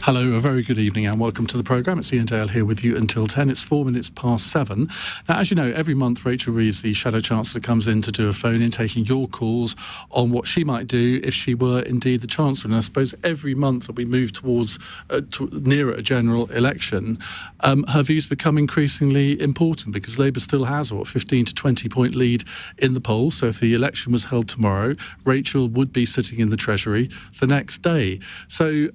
Hello, a very good evening and welcome to the programme. It's Iain Dale here with you until 10. It's 4 minutes past 7. Now, as you know, every month Rachel Reeves, the Shadow Chancellor, comes in to do a phone-in, taking your calls on what she might do if she were indeed the Chancellor. And I suppose every month that we move towards nearer a general election, her views become increasingly important because Labour still has, 15 to 20 point lead in the polls. So if the election was held tomorrow, Rachel would be sitting in the Treasury the next day. So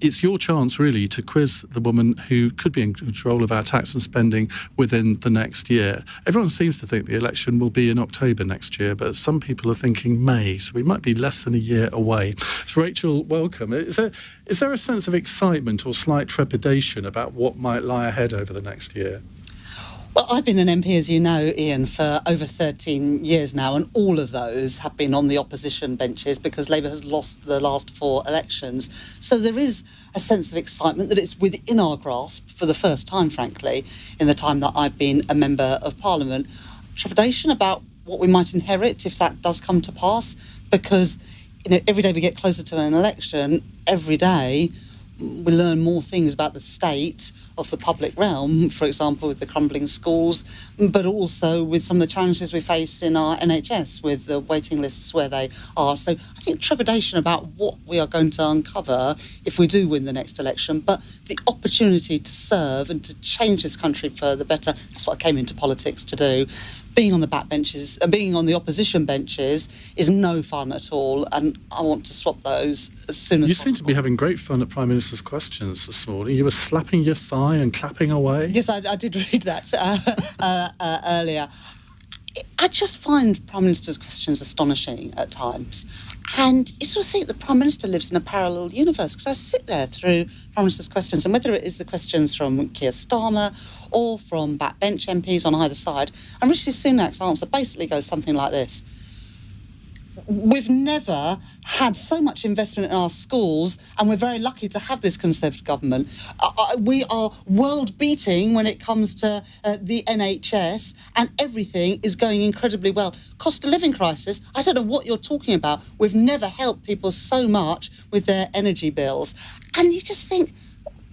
it's your chance, really, to quiz the woman who could be in control of our tax and spending within the next year. Everyone seems to think the election will be in October next year, but some people are thinking May, so we might be less than a year away. So, Rachel, welcome. Is there a sense of excitement or slight trepidation about what might lie ahead over the next year? Well, I've been an MP, as you know, Ian, for over 13 years now, and all of those have been on the opposition benches because Labour has lost the last 4 elections. So there is a sense of excitement that it's within our grasp for the first time, frankly, in the time that I've been a Member of Parliament. Trepidation about what we might inherit if that does come to pass, because every day we get closer to an election, every day we learn more things about the state of the public realm, for example, with the crumbling schools, but also with some of the challenges we face in our NHS with the waiting lists where they are. So I think trepidation about what we are going to uncover if we do win the next election, but the opportunity to serve and to change this country for the better, that's what I came into politics to do. Being on the backbenches and being on the opposition benches is no fun at all, and I want to swap those as soon as possible. You seem to be having great fun at Prime Minister's questions this morning. You were slapping your thigh and clapping away. Yes, I did read that earlier. I just find Prime Minister's questions astonishing at times. And you sort of think the Prime Minister lives in a parallel universe, because I sit there through Prime Minister's questions, and whether it is the questions from Keir Starmer or from backbench MPs on either side, and Rishi Sunak's answer basically goes something like this. We've never had so much investment in our schools, and we're very lucky to have this Conservative government. We are world-beating when it comes to the NHS, and everything is going incredibly well. Cost of living crisis, I don't know what you're talking about. We've never helped people so much with their energy bills. And you just think,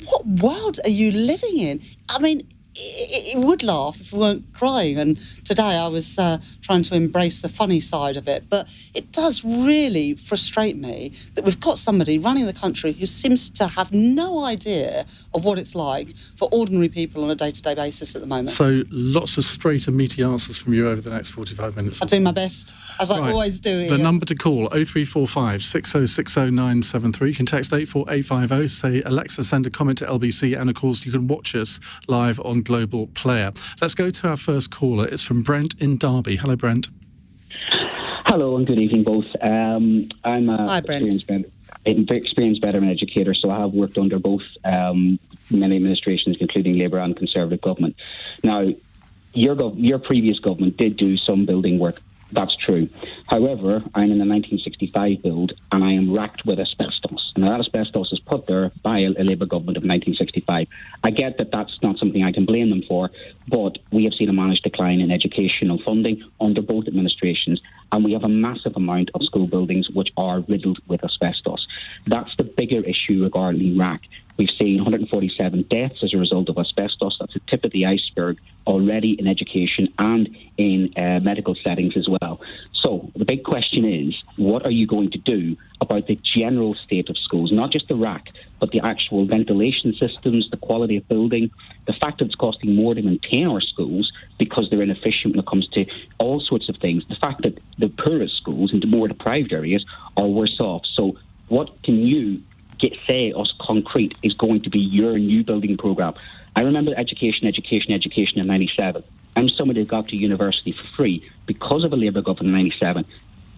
what world are you living in? I mean, it would laugh if we weren't crying, and today I was trying to embrace the funny side of it, but it does really frustrate me that we've got somebody running the country who seems to have no idea of what it's like for ordinary people on a day-to-day basis at the moment. So lots of straight and meaty answers from you over the next 45 minutes. I'll do my best, as I always do. The number to call, 0345 6060 973. You can text 84850, say, Alexa, send a comment to LBC, and of course you can watch us live on Global Player. Let's go to our first caller. It's from Brent in Derby. Hello, Brent. Hello and good evening, both. I'm Hi, Brent. experienced veteran educator, so I have worked under both many administrations, including Labour and Conservative government. Now, your previous government did do some building work. That's true. However, I'm in the 1965 build, and I am racked with asbestos. Now, that asbestos is put there by a Labour government of 1965. I get that that's not something I can blame them for, but we have seen a managed decline in educational funding under both administrations, and we have a massive amount of school buildings which are riddled with asbestos. That's the bigger issue regarding RAC. We've seen 147 deaths as a result of asbestos. That's the tip of the iceberg already in education and in medical settings as well. So the big question is, what are you going to do about the general state of schools, not just the RAC, but the actual ventilation systems, the quality of building, the fact that it's costing more to maintain our schools because they're inefficient when it comes to all sorts of things, the fact that the poorest schools in the more deprived areas are worse off. So what can you say us concrete is going to be your new building programme? I remember education in 97. I'm somebody who got to university for free because of a Labour government in 97.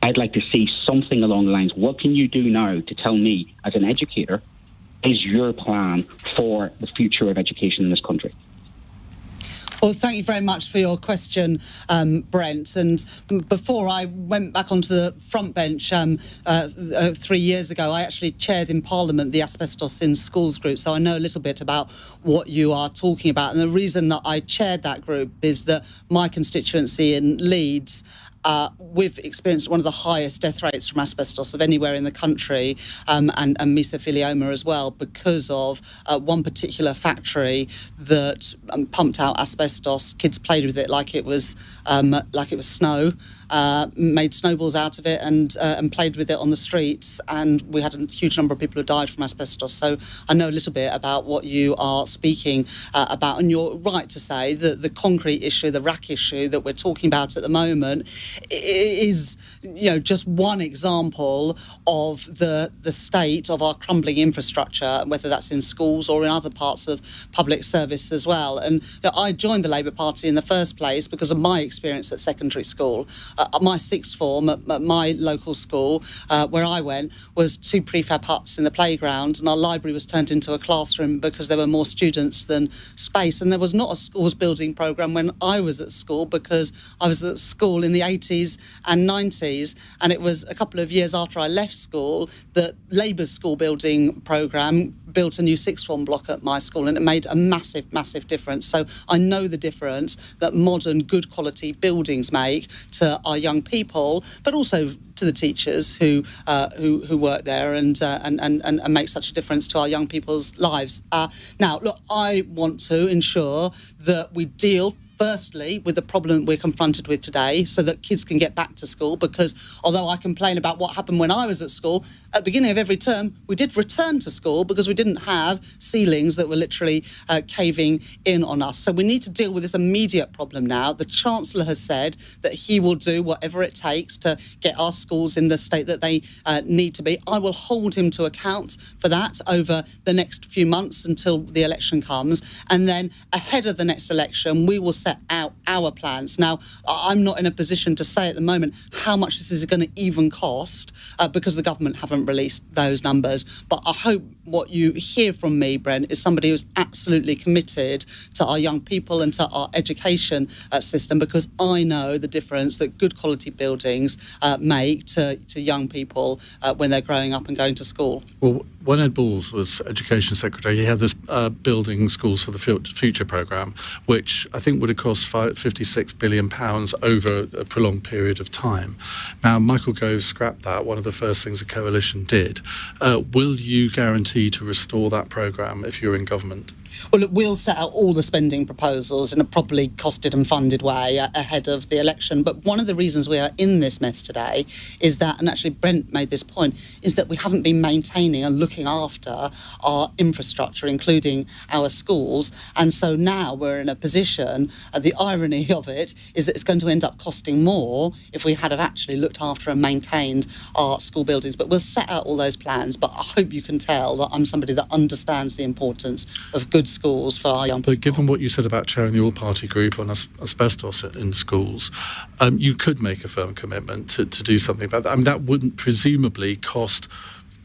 I'd like to see something along the lines, what can you do now to tell me, as an educator, is your plan for the future of education in this country? Well, thank you very much for your question, Brent. And before I went back onto the front bench 3 years ago, I actually chaired in Parliament the Asbestos in Schools group, so I know a little bit about what you are talking about. And the reason that I chaired that group is that my constituency in Leeds we've experienced one of the highest death rates from asbestos of anywhere in the country, and mesothelioma as well, because of one particular factory that pumped out asbestos. Kids played with it like it was snow, made snowballs out of it, and played with it on the streets. And we had a huge number of people who died from asbestos. So I know a little bit about what you are speaking about, and you're right to say that the concrete issue, the RAC issue that we're talking about at the moment, is just one example of the state of our crumbling infrastructure, whether that's in schools or in other parts of public service as well. And I joined the Labour Party in the first place because of my experience at secondary school. My sixth form at my local school, where I went, was 2 prefab huts in the playground, and our library was turned into a classroom because there were more students than space. And there was not a schools building programme when I was at school, because I was at school in the 80s and 90s, and it was a couple of years after I left school that Labour's school building programme built a new sixth form block at my school, and it made a massive, massive difference. So I know the difference that modern, good quality buildings make to our young people, but also to the teachers who work there and make such a difference to our young people's lives. Now, look, I want to ensure that we deal firstly with the problem we're confronted with today, so that kids can get back to school, because although I complain about what happened when I was at school, at the beginning of every term we did return to school because we didn't have ceilings that were literally caving in on us. So we need to deal with this immediate problem now. The Chancellor has said that he will do whatever it takes to get our schools in the state that they need to be. I will hold him to account for that over the next few months until the election comes, and then ahead of the next election we will set out our plans. Now, I'm not in a position to say at the moment how much this is going to even cost, because the government haven't released those numbers. But I hope what you hear from me, Brent, is somebody who's absolutely committed to our young people and to our education system, because I know the difference that good quality buildings make to young people when they're growing up and going to school. Well, when Ed Balls was Education Secretary, he had this Building Schools for the Future programme, which I think would have cost £56 billion over a prolonged period of time. Now, Michael Gove scrapped that, one of the first things the Coalition did. Will you guarantee to restore that programme if you're in government? Well, look, we'll set out all the spending proposals in a properly costed and funded way ahead of the election. But one of the reasons we are in this mess today is that, and actually Brent made this point, is that we haven't been maintaining and looking after our infrastructure, including our schools. And so now we're in a position, the irony of it is that it's going to end up costing more if we had have actually looked after and maintained our school buildings. But we'll set out all those plans. But I hope you can tell that I'm somebody that understands the importance of good schools for our young people. But given what you said about chairing the all-party group on asbestos in schools, you could make a firm commitment to do something about that. I mean, that wouldn't presumably cost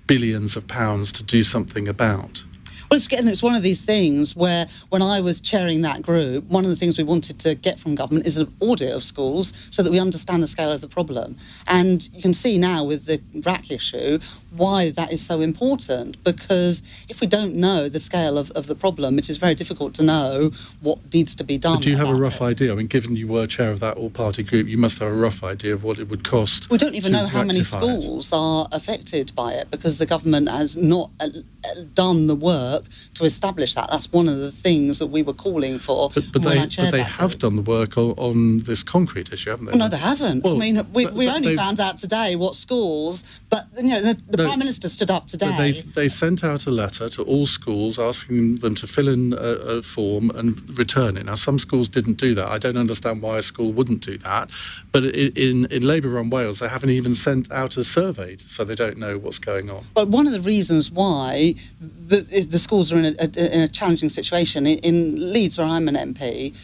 billions of pounds to do something about. Well, it's one of these things where when I was chairing that group, one of the things we wanted to get from government is an audit of schools so that we understand the scale of the problem. And you can see now with the RAC issue why that is so important, because if we don't know the scale of the problem, it is very difficult to know what needs to be done. But do you have a rough idea? I mean, given you were chair of that all-party group, you must have a rough idea of what it would cost. We don't even know how many rectify schools are affected by it, because the government has not done the work to establish that. That's one of the things that we were calling for. But they have done the work on this concrete issue, haven't they? Well, no, they haven't. Well, I mean, we only found out today what schools, but the Prime Minister stood up today. But they sent out a letter to all schools asking them to fill in a form and return it. Now, some schools didn't do that. I don't understand why a school wouldn't do that. But in Labour-run Wales, they haven't even sent out a survey, so they don't know what's going on. But one of the reasons why the schools are in a challenging situation, in Leeds, where I'm an MP,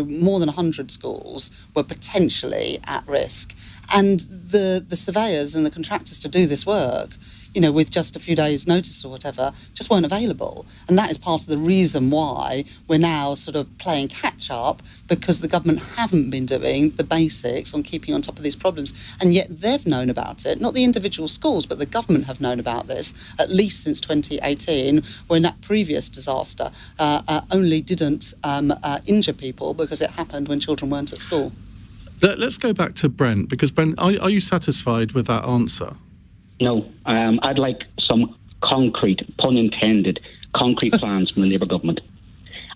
more than 100 schools were potentially at risk. And the surveyors and the contractors to do this work, with just a few days' notice or whatever, just weren't available. And that is part of the reason why we're now sort of playing catch-up, because the government haven't been doing the basics on keeping on top of these problems. And yet they've known about it, not the individual schools, but the government have known about this, at least since 2018, when that previous disaster only didn't injure people because it happened when children weren't at school. Let's go back to Brent, because Brent, are you satisfied with that answer? No, I'd like some concrete, pun intended, concrete plans from the Labour government.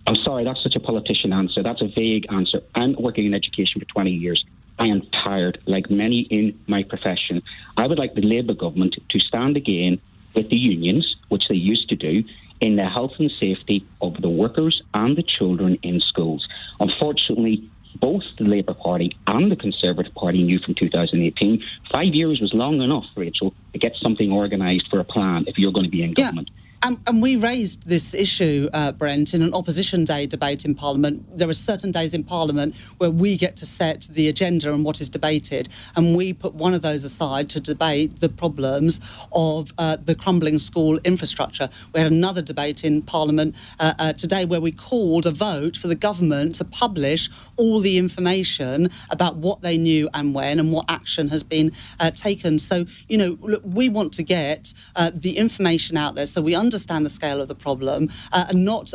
I'm sorry, that's such a politician answer. That's a vague answer. I'm working in education for 20 years. I am tired, like many in my profession. I would like the Labour government to stand again with the unions, which they used to do, in the health and safety of the workers and the children in schools. Unfortunately, both the Labour Party and the Conservative Party knew from 2018, 5 years was long enough, Rachel, to get something organised for a plan if you're going to be in government. And we raised this issue, Brent, in an opposition day debate in Parliament. There are certain days in Parliament where we get to set the agenda and what is debated, and we put one of those aside to debate the problems of the crumbling school infrastructure. We had another debate in Parliament today where we called a vote for the government to publish all the information about what they knew and when and what action has been taken. So, you know, look, we want to get the information out there so we understand the scale of the problem and not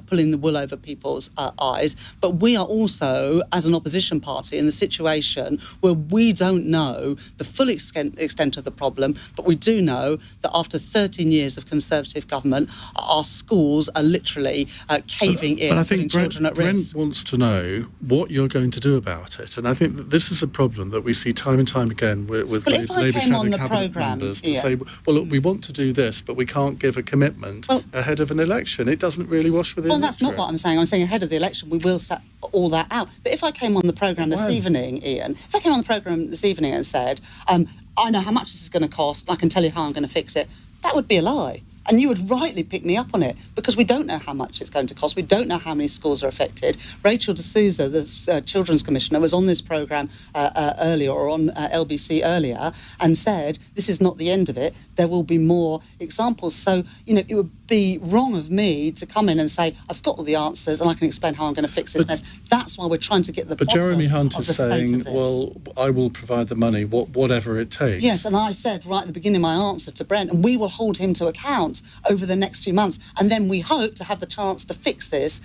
pulling the wool over people's eyes. But we are also, as an opposition party, in the situation where we don't know the full extent of the problem, but we do know that after 13 years of Conservative government, our schools are literally caving in, but I think putting children at risk. Brent wants to know what you're going to do about it. And I think that this is a problem that we see time and time again with Labour shadow cabinet members to say, well, look, we want to do this, but we can't give a commitment ahead of an election. It doesn't really wash with the electorate. That's not what I'm saying. I'm saying ahead of the election, we will set all that out. But if I came on the programme this evening, Iain, if I came on the programme this evening and said, I know how much this is going to cost and I can tell you how I'm going to fix it, that would be a lie. And you would rightly pick me up on it because we don't know how much it's going to cost. We don't know how many schools are affected. Rachel D'Souza, the Children's Commissioner, was on this programme earlier, or on LBC earlier, and said this is not the end of it. There will be more examples. So, you know, it would be wrong of me to come in and say, I've got all the answers and I can explain how I'm going to fix this mess. That's why we're trying to get the bottom Jeremy Hunt of is the state saying, of this. well, I will provide the money, whatever it takes. Yes, and I said right at the beginning my answer to Brent, and we will hold him to account over the next few months, and then we hope to have the chance to fix this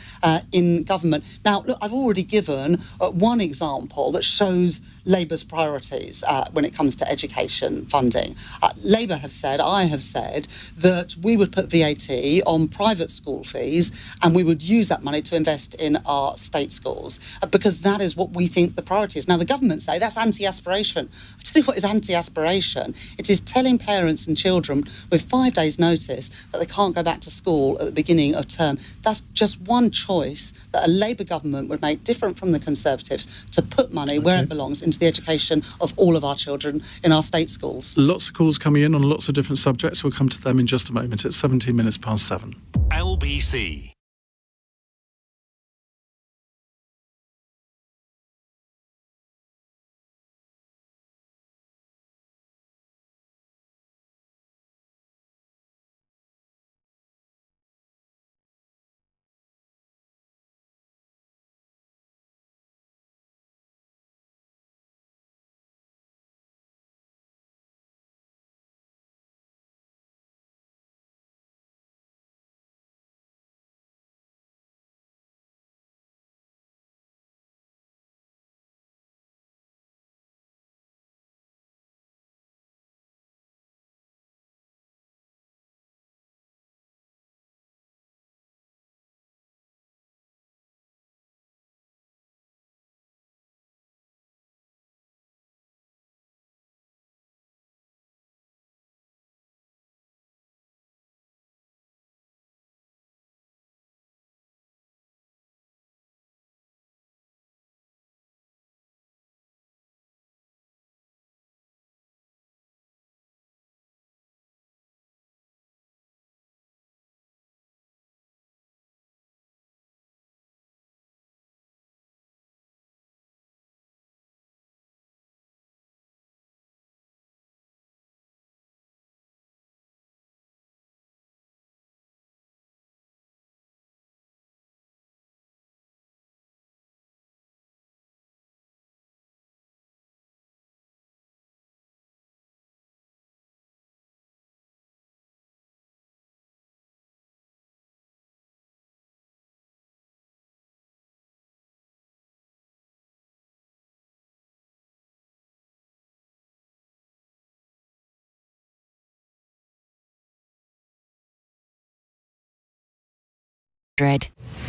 in government. Now, look, I've already given one example that shows Labour's priorities when it comes to education funding. Labour have said, I have said, that we would put VAT on private school fees and we would use that money to invest in our state schools because that is what we think the priority is. Now, the government say that's anti-aspiration. I tell you what is anti-aspiration. It is telling parents and children with 5 days' notice that they can't go back to school at the beginning of term. That's just one choice that a Labour government would make different from the Conservatives to put money where it belongs into the education of all of our children in our state schools. Lots of calls coming in on lots of different subjects. We'll come to them in just a moment. It's 17 minutes past 7. LBC.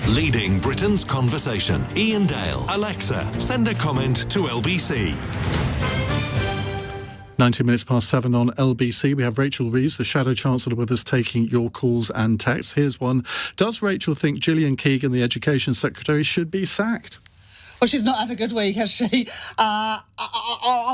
Leading Britain's conversation. Iain Dale. Alexa, send a comment to LBC. 19 minutes past 7 on LBC. We have Rachel Reeves, the Shadow Chancellor, with us taking your calls and texts. Here's one. Does Rachel think Gillian Keegan, the Education Secretary, should be sacked? Well, she's not had a good week, has she? I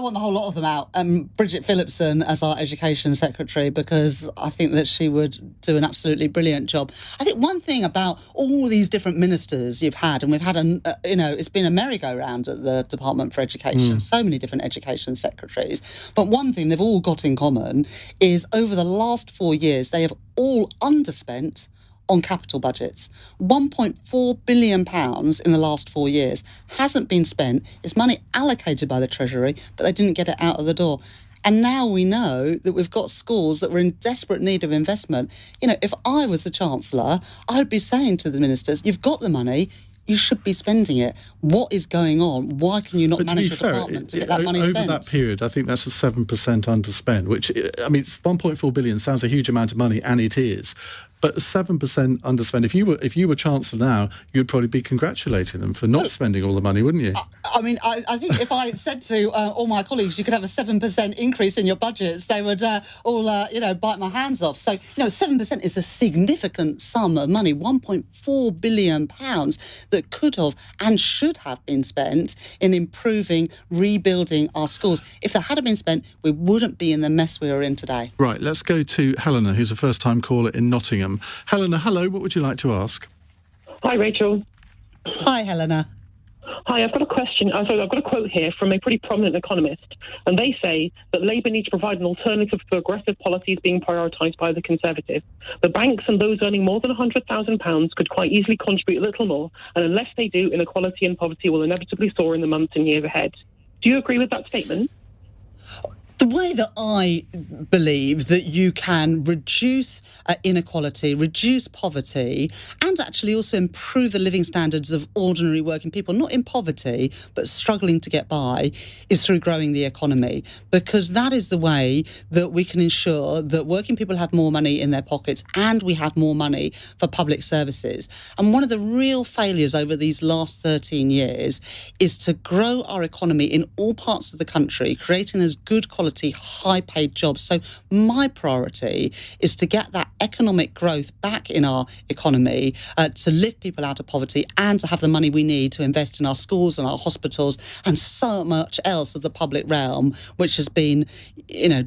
want the whole lot of them out. Bridget Phillipson as our Education Secretary, because I think that she would do an absolutely brilliant job. I think one thing about all these different ministers you've had, and we've had, it's been a merry-go-round at the Department for Education, so many different Education Secretaries. But one thing they've all got in common is over the last 4 years, they have all underspent on capital budgets. £1.4 billion in the last 4 years hasn't been spent. It's money allocated by the Treasury, but they didn't get it out of the door. And now we know that we've got schools that were in desperate need of investment. If I was the Chancellor, I would be saying to the ministers, you've got the money, you should be spending it. What is going on? Why can you not manage your department to get that money spent? Over that period, I think that's a 7% underspend, which, it's 1.4 billion sounds a huge amount of money, and it is. But 7% underspend. If you were Chancellor now, you'd probably be congratulating them for not spending all the money, wouldn't you? I think if I said to all my colleagues, you could have a 7% increase in your budgets, they would all bite my hands off. So 7% is a significant sum of money, £1.4 billion that could have and should have been spent in improving, rebuilding our schools. If that had been spent, we wouldn't be in the mess we are in today. Right, let's go to Helena, who's a first-time caller in Nottingham. Helena, hello, what would you like to ask? Hi, Rachel. Hi, Helena. Hi, I've got a question. I've got a quote here from a pretty prominent economist, and they say that Labour needs to provide an alternative to aggressive policies being prioritised by the Conservatives. The banks and those earning more than £100,000 could quite easily contribute a little more, and unless they do, inequality and poverty will inevitably soar in the months and years ahead. Do you agree with that statement? The way that I believe that you can reduce inequality, reduce poverty, and actually also improve the living standards of ordinary working people, not in poverty, but struggling to get by, is through growing the economy. Because that is the way that we can ensure that working people have more money in their pockets and we have more money for public services. And one of the real failures over these last 13 years is to grow our economy in all parts of the country, creating those good quality, high-paid jobs. So my priority is to get that economic growth back in our economy, to lift people out of poverty and to have the money we need to invest in our schools and our hospitals and so much else of the public realm, which has been,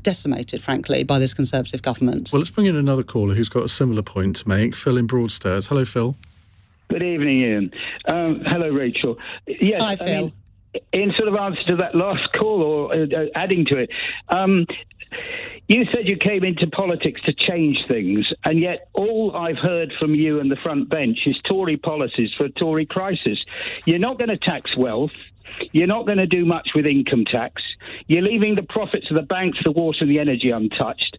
decimated, frankly, by this Conservative government. Well, let's bring in another caller who's got a similar point to make. Phil in Broadstairs. Hello, Phil. Good evening, Ian. Hello, Rachel. Yes, Hi, Phil. In sort of answer to that last call, or adding to it, you said you came into politics to change things, and yet all I've heard from you and the front bench is Tory policies for a Tory crisis. You're not going to tax wealth. You're not going to do much with income tax. You're leaving the profits of the banks, the water and the energy untouched.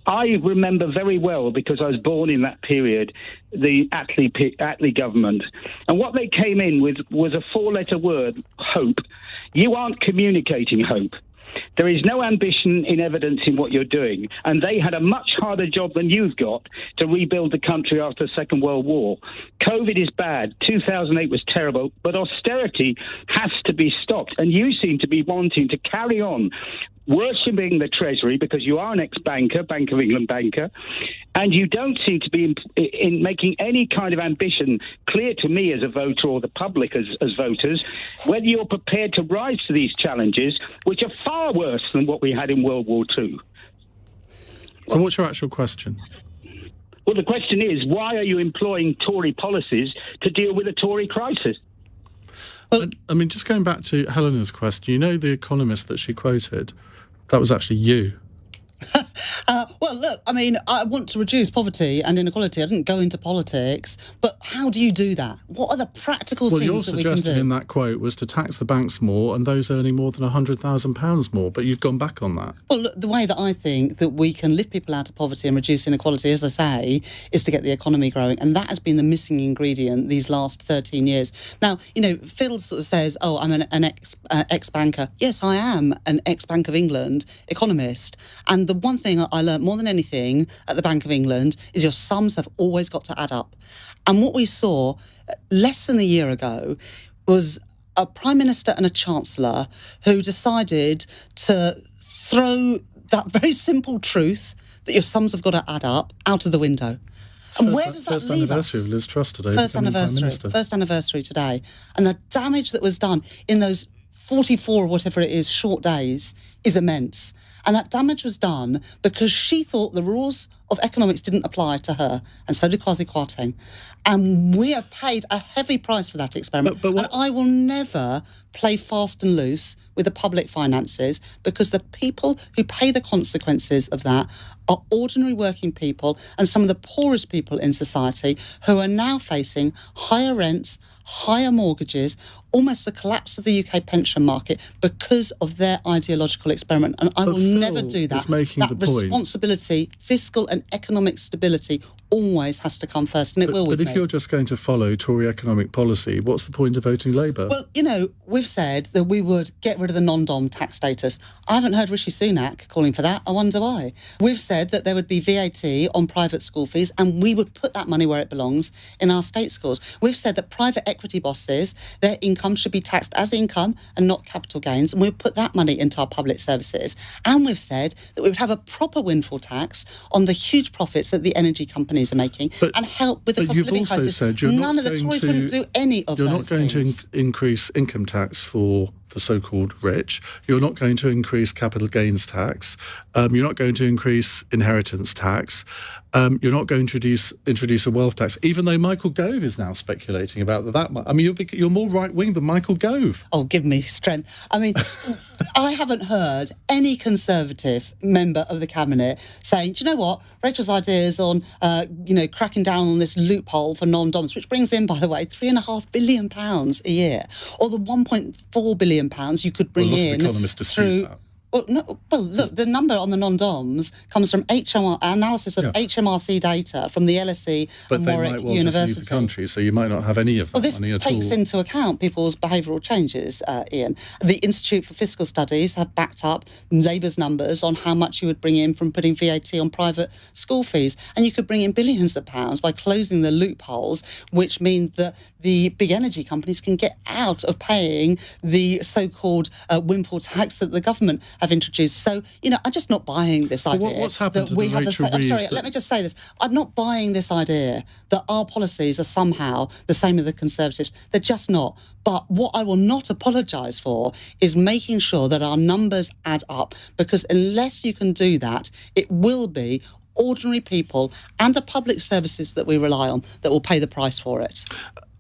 I remember very well, because I was born in that period, the Attlee government. And what they came in with was a four-letter word, hope. You aren't communicating hope. There is no ambition in evidence in what you're doing. And they had a much harder job than you've got to rebuild the country after the Second World War. COVID is bad. 2008 was terrible. But austerity has to be stopped. And you seem to be wanting to carry on worshipping the Treasury, because you are an ex-banker, Bank of England banker, and you don't seem to be in making any kind of ambition clear to me as a voter, or the public as voters, whether you're prepared to rise to these challenges, which are far worse than what we had in World War II. So what's your actual question? Well, the question is, why are you employing Tory policies to deal with a Tory crisis? Well, just going back to Helena's question, the economist that she quoted, that was actually you. Well, look, I want to reduce poverty and inequality. I didn't go into politics, but how do you do that? What are the practical things that we can do? Well, your suggestion in that quote was to tax the banks more and those earning more than £100,000 more, but you've gone back on that. Well, look, the way that I think that we can lift people out of poverty and reduce inequality, as I say, is to get the economy growing, and that has been the missing ingredient these last 13 years. Now, Phil sort of says, oh, I'm an ex-banker. Yes, I am an ex-Bank of England economist, and the one thing I learned more more than anything at the Bank of England is your sums have always got to add up. And what we saw less than a year ago was a Prime Minister and a Chancellor who decided to throw that very simple truth that your sums have got to add up out of the window. And where does that leave us? First anniversary of Liz Truss today. First anniversary today. And the damage that was done in those 44 or whatever it is, short days, is immense. And that damage was done because she thought the rules of economics didn't apply to her, and so did Kwasi Kwarteng. And we have paid a heavy price for that experiment. And I will never play fast and loose with the public finances, because the people who pay the consequences of that are ordinary working people and some of the poorest people in society who are now facing higher rents, higher mortgages, almost the collapse of the UK pension market because of their ideological experiment. And I will never do that. That responsibility, fiscal and economic stability, always has to come first, and it will with me. But if you're just going to follow Tory economic policy, what's the point of voting Labour? Well, you know, we've said that we would get rid of the non-dom tax status. I haven't heard Rishi Sunak calling for that. I wonder why. We've said that there would be VAT on private school fees, and we would put that money where it belongs, in our state schools. We've said that private equity bosses, their income should be taxed as income and not capital gains, and we've put that money into our public services. And we've said that we would have a proper windfall tax on the huge profits that the energy companies are making, and help with the cost of living crisis. None of the Tories wouldn't do any of those things. You're not going to increase income tax for the so-called rich. You're not going to increase capital gains tax. You're not going to increase inheritance tax. You're not going to introduce a wealth tax, even though Michael Gove is now speculating about that. I mean, you're more right-wing than Michael Gove. Oh, give me strength. I mean, I haven't heard any Conservative member of the Cabinet saying, do you know what, Rachel's ideas on, cracking down on this loophole for non-doms, which brings in, by the way, £3.5 billion a year, or the £1.4 billion you could bring in economists dispute that. Well, look, the number on the non-doms comes from analysis of HMRC data from the LSE and Warwick But they might well University. just leave the country, so you might not have any of that money at all. This takes into account people's behavioural changes, Iain. The Institute for Fiscal Studies have backed up Labour's numbers on how much you would bring in from putting VAT on private school fees. And you could bring in billions of pounds by closing the loopholes, which mean that the big energy companies can get out of paying the so-called windfall tax that the government have introduced. So, I'm just not buying this idea. What's happened to the Rachel Reeves? I'm sorry, let me just say this. I'm not buying this idea that our policies are somehow the same as the Conservatives. They're just not. But what I will not apologise for is making sure that our numbers add up, because unless you can do that, it will be ordinary people and the public services that we rely on that will pay the price for it.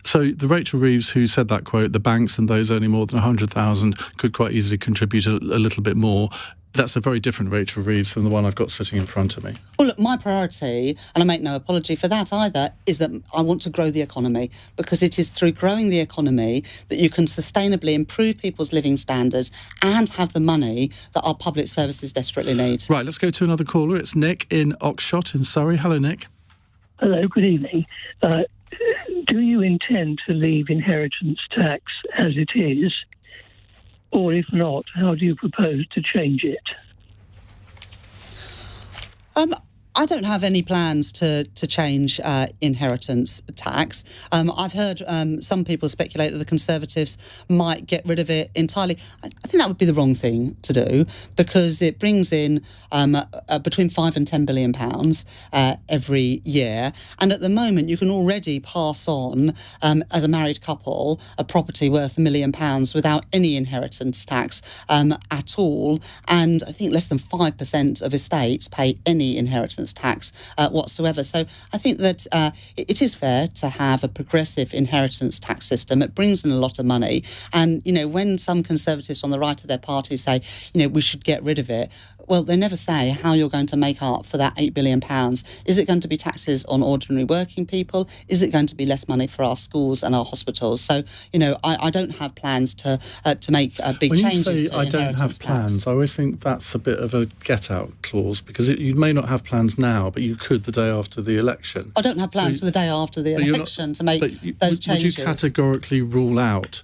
So the Rachel Reeves who said that quote, the banks and those earning more than 100,000 could quite easily contribute a little bit more. That's a very different Rachel Reeves than the one I've got sitting in front of me. Well, look, my priority, and I make no apology for that either, is that I want to grow the economy, because it is through growing the economy that you can sustainably improve people's living standards and have the money that our public services desperately need. Right, let's go to another caller. It's Nick in Oxshott in Surrey. Hello, Nick. Hello, good evening. Do you intend to leave inheritance tax as it is? Or if not, how do you propose to change it? I don't have any plans to change inheritance tax. I've heard some people speculate that the Conservatives might get rid of it entirely. I think that would be the wrong thing to do, because it brings in between £5 and £10 billion every year. And at the moment, you can already pass on, as a married couple, a property worth £1 million without any inheritance tax at all. And I think less than 5% of estates pay any inheritance tax whatsoever. So I think that it is fair to have a progressive inheritance tax system. It brings in a lot of money. And, when some Conservatives on the right of their party say, we should get rid of it, well, they never say how you're going to make up for that £8 billion. Is it going to be taxes on ordinary working people? Is it going to be less money for our schools and our hospitals? So, I don't have plans to make big changes to When you say I don't have plans, I always think that's a bit of a get-out clause, because you may not have plans now, but you could the day after the election. I don't have plans for the day after the election to make those changes. Would you categorically rule out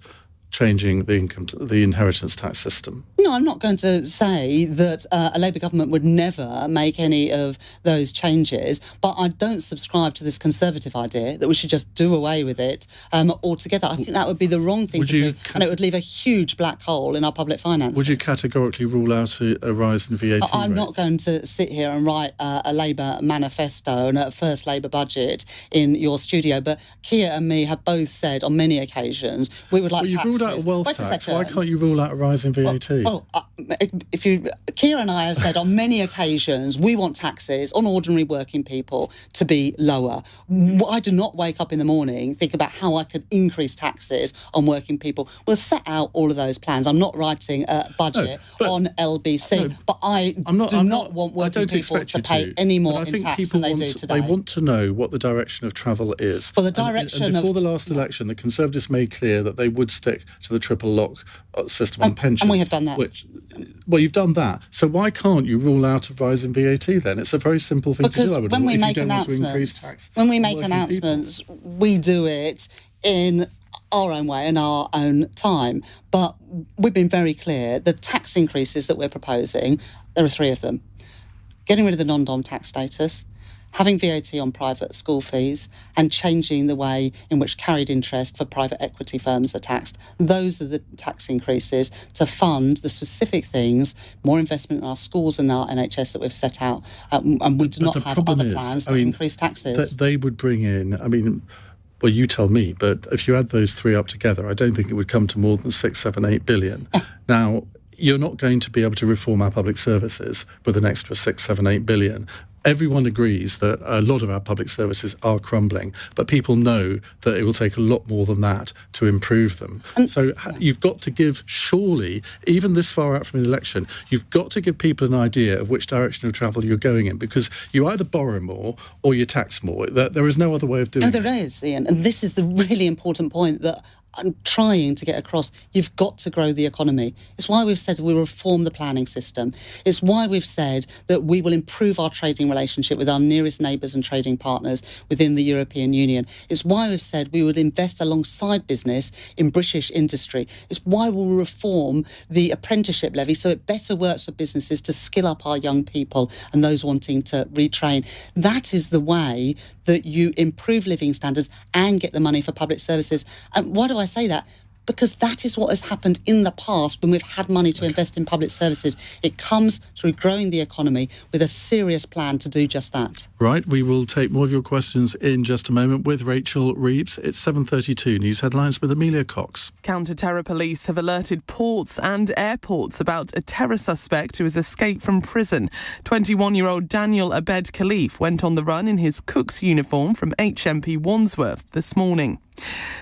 changing the inheritance tax system? No, I'm not going to say that a Labour government would never make any of those changes, but I don't subscribe to this Conservative idea that we should just do away with it altogether. I think that would be the wrong thing to do, and it would leave a huge black hole in our public finances. Would you categorically rule out a rise in VAT I'm rates? not going to sit here and write a Labour manifesto and a first Labour budget in your studio, but Keir and me have both said on many occasions we would like Well, you've taxes. ruled out a wealth tax. Why can't you rule out a rise in VAT? Keir and I have said on many occasions we want taxes on ordinary working people to be lower. I do not wake up in the morning think about how I could increase taxes on working people. We'll set out all of those plans. I'm not writing a budget on LBC, but I do not want working people to pay any more in tax than they do today. They want to know what the direction of travel is. Well, the direction and before the last election, the Conservatives made clear that they would stick to the triple lock system on pensions. And we have done that. Well, you've done that. So why can't you rule out a rise in VAT then? It's a very simple thing to do, I would have thought, if you don't want to increase tax. When we make announcements, we do it in our own way, in our own time. But we've been very clear, the tax increases that we're proposing, there are three of them. Getting rid of the non-dom tax status, having VAT on private school fees, and changing the way in which carried interest for private equity firms are taxed. Those are the tax increases to fund the specific things, more investment in our schools and our NHS that we've set out, and we do not have other plans to increase taxes. They would bring in, well, you tell me, but if you add those three up together, I don't think it would come to more than 6, 7, 8 billion. Now, you're not going to be able to reform our public services with an extra 6, 7, 8 billion. Everyone agrees that a lot of our public services are crumbling, but people know that it will take a lot more than that to improve them. So you've got to give, surely, even this far out from an election, you've got to give people an idea of which direction of travel you're going in, because you either borrow more or you tax more. There is no other way of doing it. No, there is, Iain, and this is the really important point that I'm trying to get across. You've got to grow the economy. It's why we've said we'll reform the planning system. It's why we've said that we will improve our trading relationship with our nearest neighbours and trading partners within the European Union. It's why we've said we would invest alongside business in British industry. It's why we'll reform the apprenticeship levy so it better works for businesses to skill up our young people and those wanting to retrain. That is the way that you improve living standards and get the money for public services. And why do I say that? Because that is what has happened in the past when we've had money to invest in public services. It comes through growing the economy with a serious plan to do just that. Right, we will take more of your questions in just a moment with Rachel Reeves. It's 7:32 News Headlines with Amelia Cox. Counter-terror police have alerted ports and airports about a terror suspect who has escaped from prison. 21-year-old Daniel Abed Khalif went on the run in his cook's uniform from HMP Wandsworth this morning.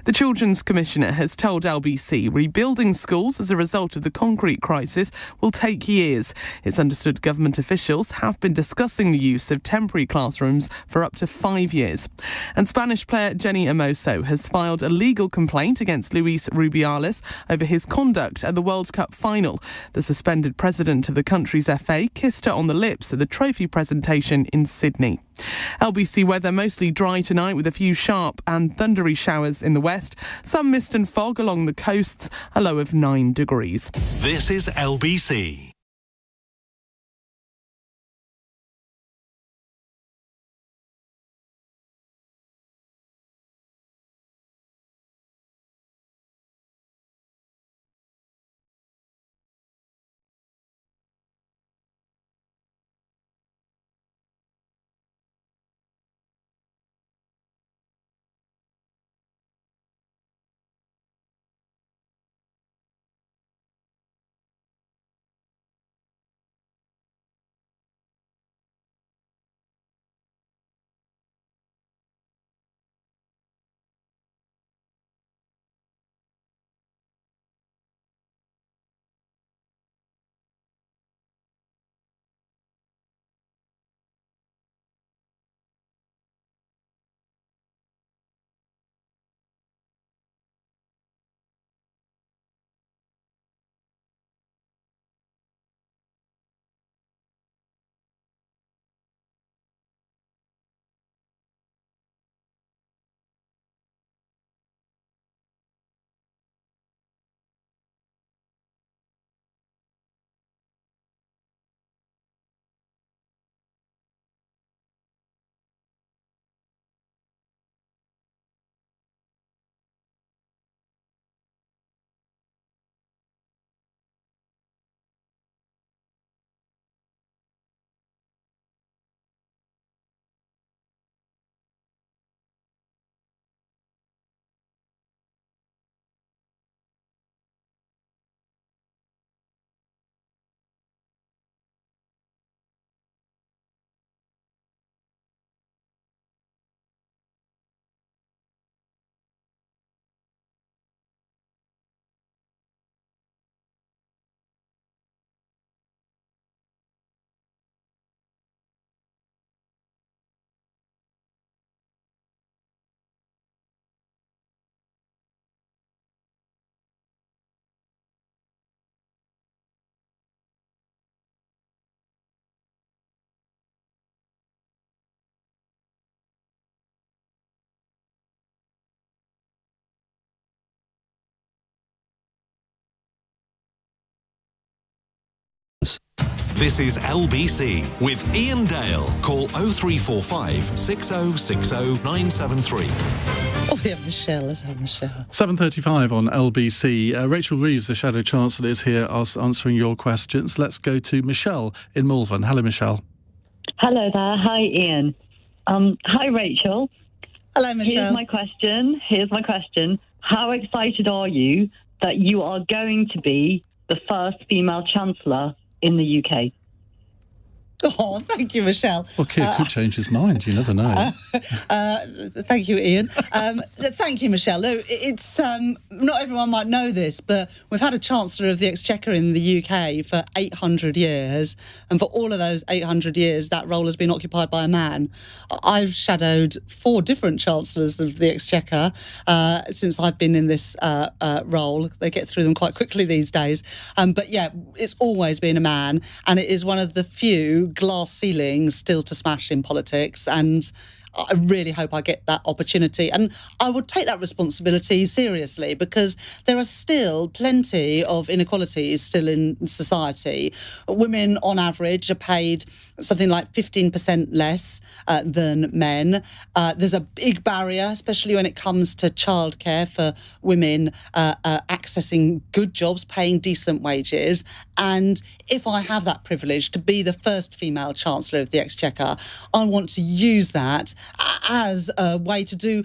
The Children's Commissioner has told LBC rebuilding schools as a result of the concrete crisis will take years. It's understood government officials have been discussing the use of temporary classrooms for up to 5 years. And Spanish player Jenny Hermoso has filed a legal complaint against Luis Rubiales over his conduct at the World Cup final. The suspended president of the country's FA kissed her on the lips at the trophy presentation in Sydney. LBC weather mostly dry tonight with a few sharp and thundery showers in the west. Some mist and fog along the coasts, a low of 9 degrees. This is LBC. This is LBC with Iain Dale. Call 0345 6060 973. Oh, yeah, Michelle. Let's have Michelle. 7:35 on LBC. Rachel Reeves, the Shadow Chancellor, is here answering your questions. Let's go to Michelle in Malvern. Hello, Michelle. Hello there. Hi, Iain. Hi, Rachel. Hello, Michelle. Here's my question. How excited are you that you are going to be the first female Chancellor in the UK? Oh, thank you, Michelle. Well, Keir could change his mind. You never know. Thank you, Iain. Thank you, Michelle. No, it's not everyone might know this, but we've had a Chancellor of the Exchequer in the UK for 800 years, and for all of those 800 years, that role has been occupied by a man. I've shadowed 4 different Chancellors of the Exchequer since I've been in this role. They get through them quite quickly these days. But yeah, it's always been a man, and it is one of the few glass ceilings still to smash in politics, and I really hope I get that opportunity, and I would take that responsibility seriously, because there are still plenty of inequalities still in society. Women on average are paid something like 15% less than men. There's a big barrier, especially when it comes to childcare, for women accessing good jobs, paying decent wages. And if I have that privilege to be the first female Chancellor of the Exchequer, I want to use that as a way to do,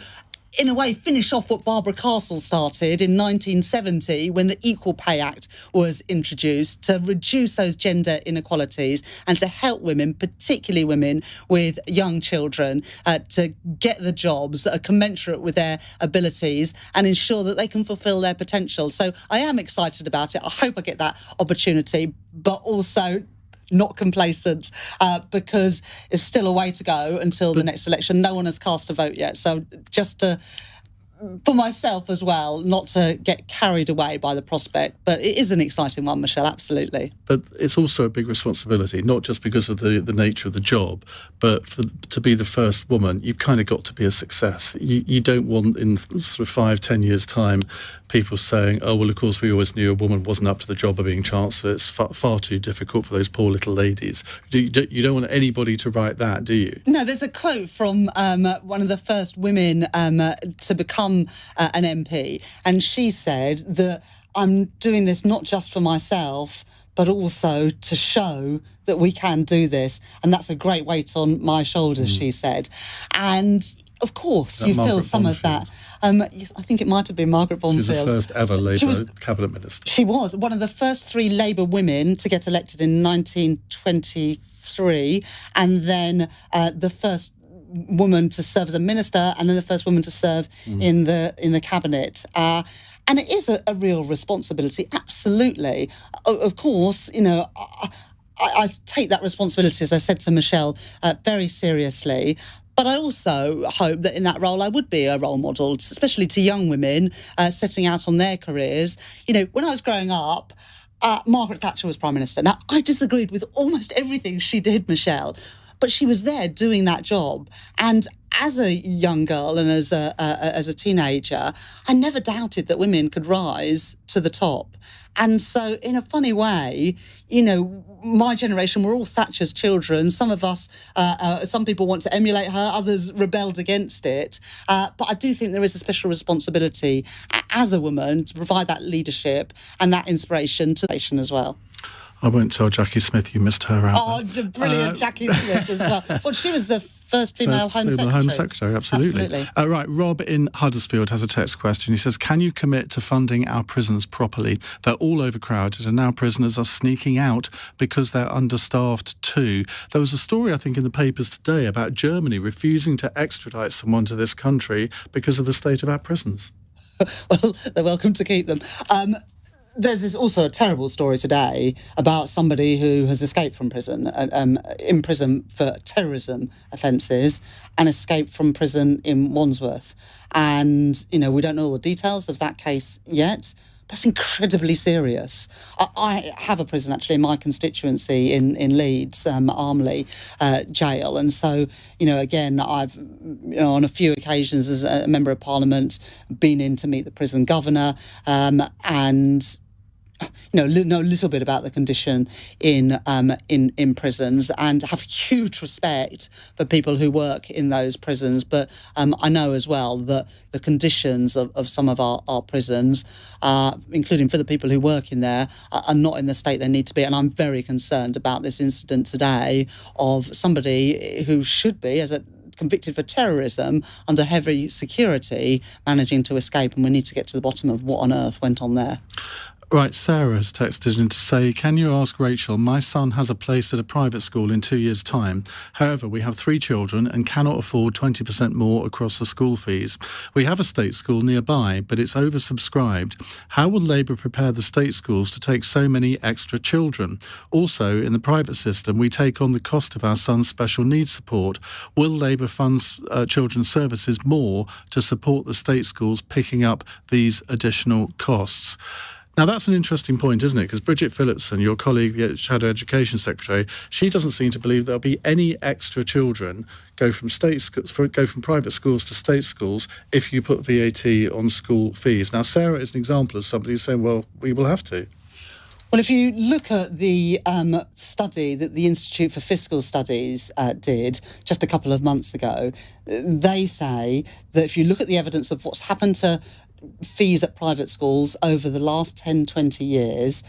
in a way, finish off what Barbara Castle started in 1970 when the Equal Pay Act was introduced, to reduce those gender inequalities and to help women, particularly women with young children, to get the jobs that are commensurate with their abilities and ensure that they can fulfil their potential. So I am excited about it. I hope I get that opportunity, but also not complacent, because it's still a way to go until the next election. No one has cast a vote yet. So just for myself as well, not to get carried away by the prospect. But it is an exciting one, Michelle, absolutely. But it's also a big responsibility, not just because of the nature of the job, but to be the first woman, you've kind of got to be a success. You don't want, in sort of 5-10 years' time, people saying, oh, well, of course, we always knew a woman wasn't up to the job of being Chancellor. It's far too difficult for those poor little ladies. You don't want anybody to write that, do you? No, there's a quote from one of the first women to become an MP, and she said that I'm doing this not just for myself, but also to show that we can do this. And that's a great weight on my shoulders, she said. And of course, you feel some of that. I think it might have been Margaret Bonfield. She was the first ever Labour cabinet minister. She was one of the first 3 Labour women to get elected in 1923, and then the first woman to serve as a minister, and then the first woman to serve in the cabinet. And it is a real responsibility, absolutely. Of course, you know, I take that responsibility, as I said to Michelle, very seriously. But I also hope that in that role I would be a role model, especially to young women setting out on their careers. You know, when I was growing up, Margaret Thatcher was Prime Minister. Now, I disagreed with almost everything she did, Michelle, but she was there doing that job. And as a young girl and as a teenager, I never doubted that women could rise to the top. And so, in a funny way, you know, my generation were all Thatcher's children. Some of us, some people want to emulate her, others rebelled against it. But I do think there is a special responsibility as a woman to provide that leadership and that inspiration to the nation as well. I won't tell Jackie Smith you missed her out. Oh, the brilliant Jackie Smith as well. Well, she was the first female Home Secretary. Absolutely. Right, Rob in Huddersfield has a text question. He says, can you commit to funding our prisons properly? They're all overcrowded and now prisoners are sneaking out because they're understaffed too. There was a story, I think, in the papers today about Germany refusing to extradite someone to this country because of the state of our prisons. Well, they're welcome to keep them. There's also a terrible story today about somebody who has escaped from prison, in prison for terrorism offences, and escaped from prison in Wandsworth. And, you know, we don't know all the details of that case yet. That's incredibly serious. I have a prison, actually, in my constituency in Leeds, Armley Jail. And so, you know, again, I've, you know, on a few occasions as a Member of Parliament, been in to meet the prison governor, and know a little bit about the condition in prisons, and have huge respect for people who work in those prisons. But I know as well that the conditions of some of our prisons, including for the people who work in there, are not in the state they need to be. And I'm very concerned about this incident today of somebody who should be, convicted for terrorism under heavy security, managing to escape, and we need to get to the bottom of what on earth went on there. Right, Sarah has texted in to say, can you ask Rachel, my son has a place at a private school in 2 years' time. However, we have 3 children and cannot afford 20% more across the school fees. We have a state school nearby, but it's oversubscribed. How will Labour prepare the state schools to take so many extra children? Also, in the private system, we take on the cost of our son's special needs support. Will Labour fund children's services more to support the state schools picking up these additional costs? Now, that's an interesting point, isn't it? Because Bridget Phillipson, your colleague, the Shadow Education Secretary, she doesn't seem to believe there'll be any extra children go from private schools to state schools if you put VAT on school fees. Now, Sarah is an example of somebody who's saying, well, we will have to. Well, if you look at the study that the Institute for Fiscal Studies did just a couple of months ago, they say that if you look at the evidence of what's happened to fees at private schools over the last 10, 20 years,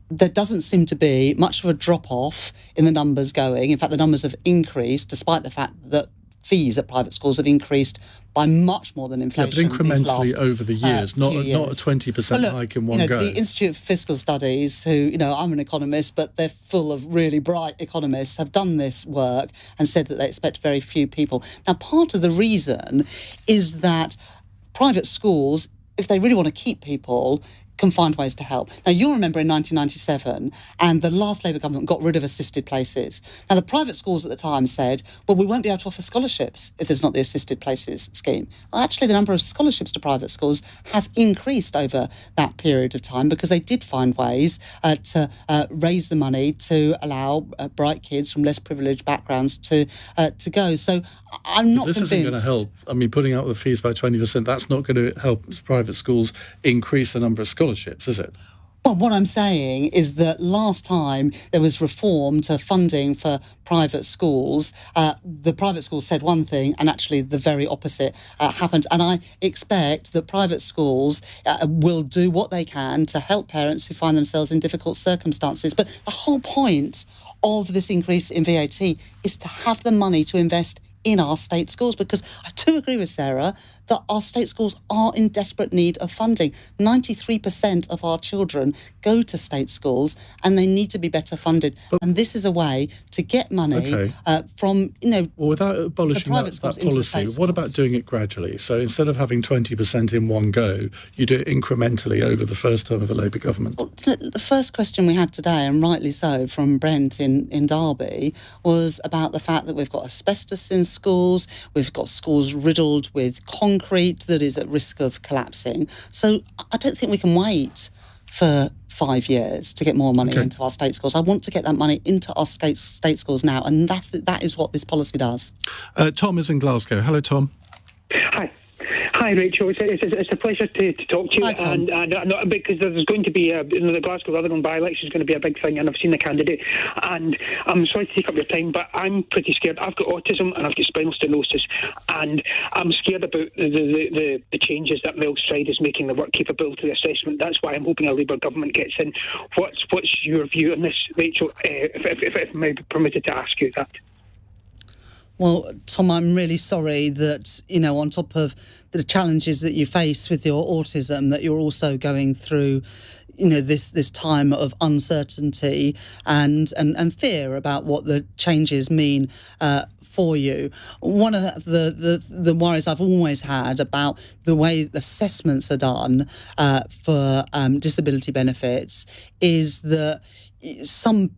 there doesn't seem to be much of a drop-off in the numbers going. In fact, the numbers have increased, despite the fact that fees at private schools have increased by much more than inflation. Yeah, but incrementally over the years, not a 20% hike in one go. The Institute for Fiscal Studies, who, I'm an economist, but they're full of really bright economists, have done this work and said that they expect very few people. Now, part of the reason is that private schools, if they really want to keep people, can find ways to help. Now, you'll remember in 1997, and the last Labour government got rid of assisted places. Now, the private schools at the time said, well, we won't be able to offer scholarships if there's not the assisted places scheme. Well, actually, the number of scholarships to private schools has increased over that period of time because they did find ways to raise the money to allow bright kids from less privileged backgrounds to go. So I'm not convinced. This isn't going to help. I mean, putting up the fees by 20%, that's not going to help private schools increase the number of scholarships, is it? Well, what I'm saying is that last time there was reform to funding for private schools, the private schools said one thing and actually the very opposite happened. And I expect that private schools will do what they can to help parents who find themselves in difficult circumstances. But the whole point of this increase in VAT is to have the money to invest in our state schools, because I do agree with Sarah that our state schools are in desperate need of funding. 93% of our children go to state schools and they need to be better funded. And this is a way to get money from, well, without abolishing that policy, what about doing it gradually? So instead of having 20% in one go, you do it incrementally over the first term of a Labour government. Well, the first question we had today, and rightly so, from Brent in Derby, was about the fact that we've got asbestos in schools, we've got schools riddled with concrete that is at risk of collapsing. So I don't think we can wait for 5 years to get more money into our state schools. I want to get that money into our state schools now, and that is what this policy does. Tom is in Glasgow. Hello, Tom. Hi, Rachel. It's a pleasure to talk to you. Hi, Tom. And because there's going to be the Glasgow Rutherglen by-election is going to be a big thing, and I've seen the candidate. And I'm sorry to take up your time, but I'm pretty scared. I've got autism and I've got spinal stenosis, and I'm scared about the changes that Mel Stride is making, the work capability assessment. That's why I'm hoping a Labour government gets in. What's your view on this, Rachel? If I may be permitted to ask you that. Well, Tom, I'm really sorry that, on top of the challenges that you face with your autism, that you're also going through, this time of uncertainty and fear about what the changes mean for you. One of the worries I've always had about the way assessments are done for disability benefits is that some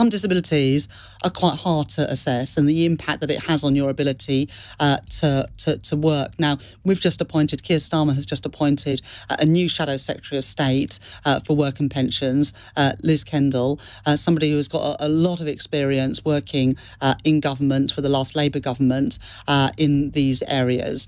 disabilities are quite hard to assess, and the impact that it has on your ability to work. Now, we've just appointed, Keir Starmer has just appointed a new Shadow Secretary of State for Work and Pensions, Liz Kendall, somebody who's got a lot of experience working in government for the last Labour government in these areas.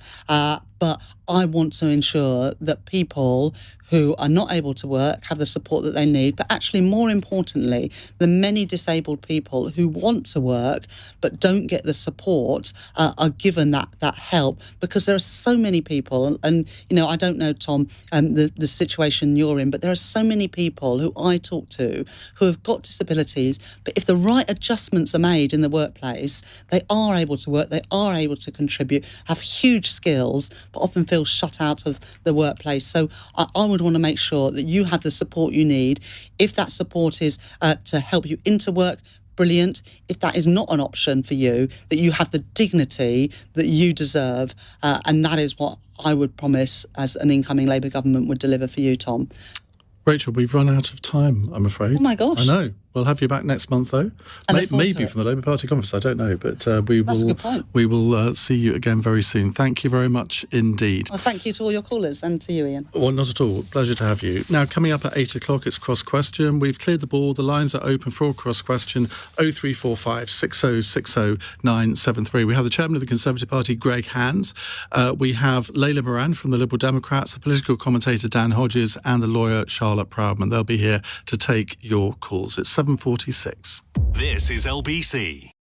but I want to ensure that people who are not able to work have the support that they need, but actually more importantly, the many disabled people who want to work but don't get the support are given that help, because there are so many people, and I don't know, Tom, the situation you're in, but there are so many people who I talk to who have got disabilities, but if the right adjustments are made in the workplace, they are able to work, they are able to contribute, have huge skills, but often feel shut out of the workplace. So I would want to make sure that you have the support you need. If that support is to help you into work, brilliant. If that is not an option for you, that you have the dignity that you deserve, and that is what I would promise as an incoming Labour government would deliver for you, Tom. Rachel, we've run out of time, I'm afraid. Oh my gosh. I know. We'll have you back next month, though. Maybe from the Labour Party conference, I don't know. But That's a good point. We will see you again very soon. Thank you very much indeed. Well, thank you to all your callers and to you, Iain. Well, not at all. Pleasure to have you. Now, coming up at 8 o'clock, it's Cross Question. We've cleared the ball. The lines are open for all Cross Question. 0345 6060 973. We have the Chairman of the Conservative Party, Greg Hands. We have Layla Moran from the Liberal Democrats, the political commentator Dan Hodges, and the lawyer Charlotte Proudman. They'll be here to take your calls. It's 7:46. This is LBC.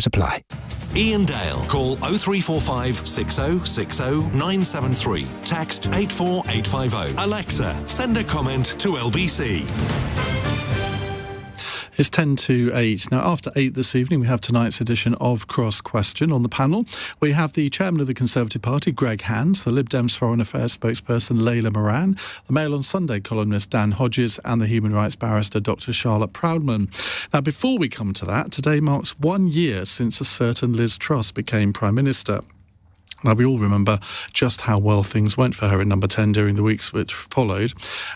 Apply. Iain Dale. Call 0345 6060 973. Text 84850. Alexa, send a comment to LBC. It's 10 to 8. Now, after 8 this evening, we have tonight's edition of Cross Question. On the panel, we have the Chairman of the Conservative Party, Greg Hands, the Lib Dems Foreign Affairs spokesperson, Layla Moran, the Mail on Sunday columnist, Dan Hodges, and the human rights barrister, Dr. Charlotte Proudman. Now, before we come to that, today marks 1 year since a certain Liz Truss became Prime Minister. Now, we all remember just how well things went for her in Number 10 during the weeks which followed.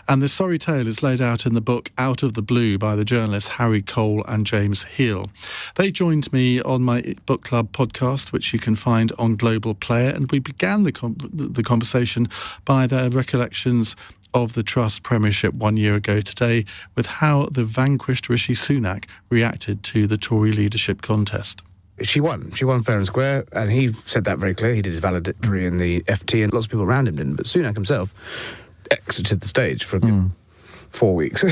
And this sorry tale is laid out in the book Out of the Blue by the journalists Harry Cole and James Heal. They joined me on my book club podcast, which you can find on Global Player, and we began the conversation by their recollections of the Truss premiership 1 year ago today, with how the vanquished Rishi Sunak reacted to the Tory leadership contest. she won fair and square, and he said that very clearly. He did his valedictory in the FT, and lots of people around him didn't. But Sunak himself exited the stage for a good 4 weeks.